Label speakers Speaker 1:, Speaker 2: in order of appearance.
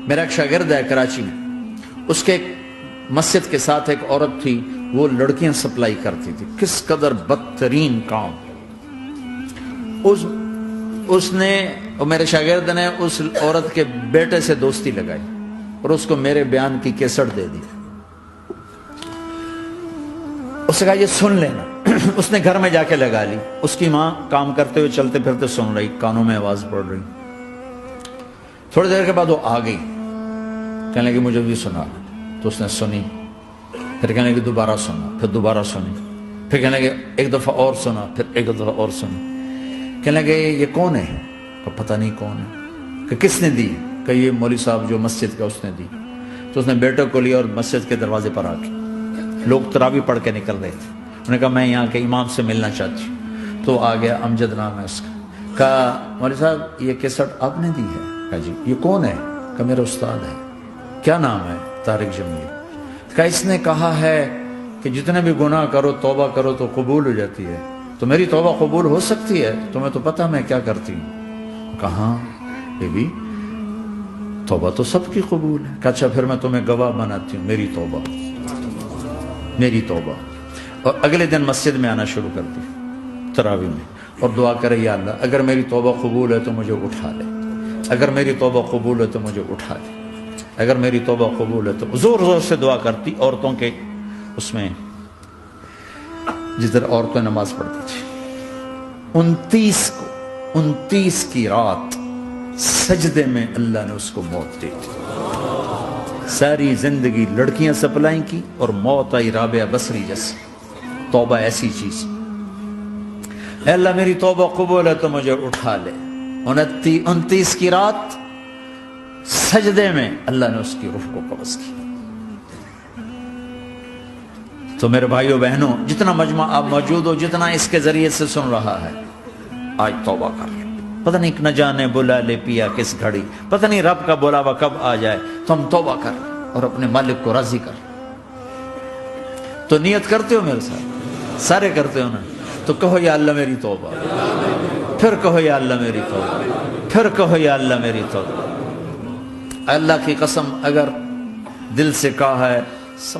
Speaker 1: میرا ایک شاگرد ہے کراچی میں، اس کے مسجد کے ساتھ ایک عورت تھی، وہ لڑکیاں سپلائی کرتی تھی، کس قدر بدترین کام۔ اس نے، میرے شاگرد نے اس عورت کے بیٹے سے دوستی لگائی اور اس کو میرے بیان کی کیسٹ دے دی۔ اس نے کہا یہ سن لینا۔ اس نے گھر میں جا کے لگا لی، اس کی ماں کام کرتے ہوئے چلتے پھرتے سن رہی، کانوں میں آواز پڑ رہی۔ تھوڑی دیر کے بعد وہ آ گئی، کہنے لگی مجھے بھی سنا، تو اس نے سنی، پھر کہنے لگی دوبارہ سنا، پھر دوبارہ سنی، پھر کہنے لگی ایک دفعہ اور سنا، پھر ایک دفعہ اور سنی۔ کہنے لگے یہ کون ہے؟ کہ پتہ نہیں کون ہے۔ کہ کس نے دی؟ کہ یہ مولوی صاحب جو مسجد کا، اس نے دی۔ تو اس نے بیٹے کو لیا اور مسجد کے دروازے پر آ کے، لوگ تراویح پڑھ کے نکل رہے تھے، انہوں نے کہا میں یہاں کے امام سے ملنا چاہتی ہوں۔ تو آ گیا، امجد نام ہے اس کا۔ کہا مولوی صاحب یہ کیسٹ آپ نے دی ہے؟ کہا جی۔ یہ کون ہے؟ کہ میرا استاد ہے۔ کیا نام ہے؟ طارق جمیل۔ کہا اس نے کہا ہے کہ جتنے بھی گناہ کرو توبہ کرو تو قبول ہو جاتی ہے، تو میری توبہ قبول ہو سکتی ہے؟ تمہیں تو پتہ میں کیا کرتی ہوں۔ کہاں بی بی توبہ تو سب کی قبول ہے۔ کہا اچھا پھر میں تمہیں گواہ بناتی ہوں، میری توبہ، میری توبہ۔ اور اگلے دن مسجد میں آنا شروع کر دی تراویح میں، اور دعا کرے یا اللہ اگر میری توبہ قبول ہے تو مجھے اٹھا لے، اگر میری توبہ قبول ہے تو مجھے اٹھا لے، اگر میری توبہ قبول ہے تو زور زور سے دعا کرتی۔ عورتوں کے اس میں جس طرح عورتیں نماز پڑھتی تھی، 29 کی رات سجدے میں اللہ نے اس کو موت دے دی۔ ساری زندگی لڑکیاں سپلائی کی اور موت آئی رابعہ بصری جیسی۔ توبہ ایسی چیز، اے اللہ میری توبہ قبول ہے تو مجھے اٹھا لے۔ 29 کی رات سجدے میں اللہ نے اس کی روح کو قبض کی۔ تو میرے بھائیوں بہنوں، جتنا مجمع آپ موجود ہو، جتنا اس کے ذریعے سے سن رہا ہے، آج توبہ کر لیں۔ پتہ نہیں نہ جانے بلا لے پیا کس گھڑی، پتہ نہیں رب کا بلاوا کب آ جائے، تو ہم توبہ کر اور اپنے مالک کو راضی کر۔ تو نیت کرتے ہو میرے ساتھ؟ سارے کرتے ہو نا؟ تو کہو یا اللہ میری توبہ، پھر کہو یا اللہ میری توبہ، پھر کہو یا اللہ میری توبہ۔ اللہ کی قسم اگر دل سے کہا ہے سب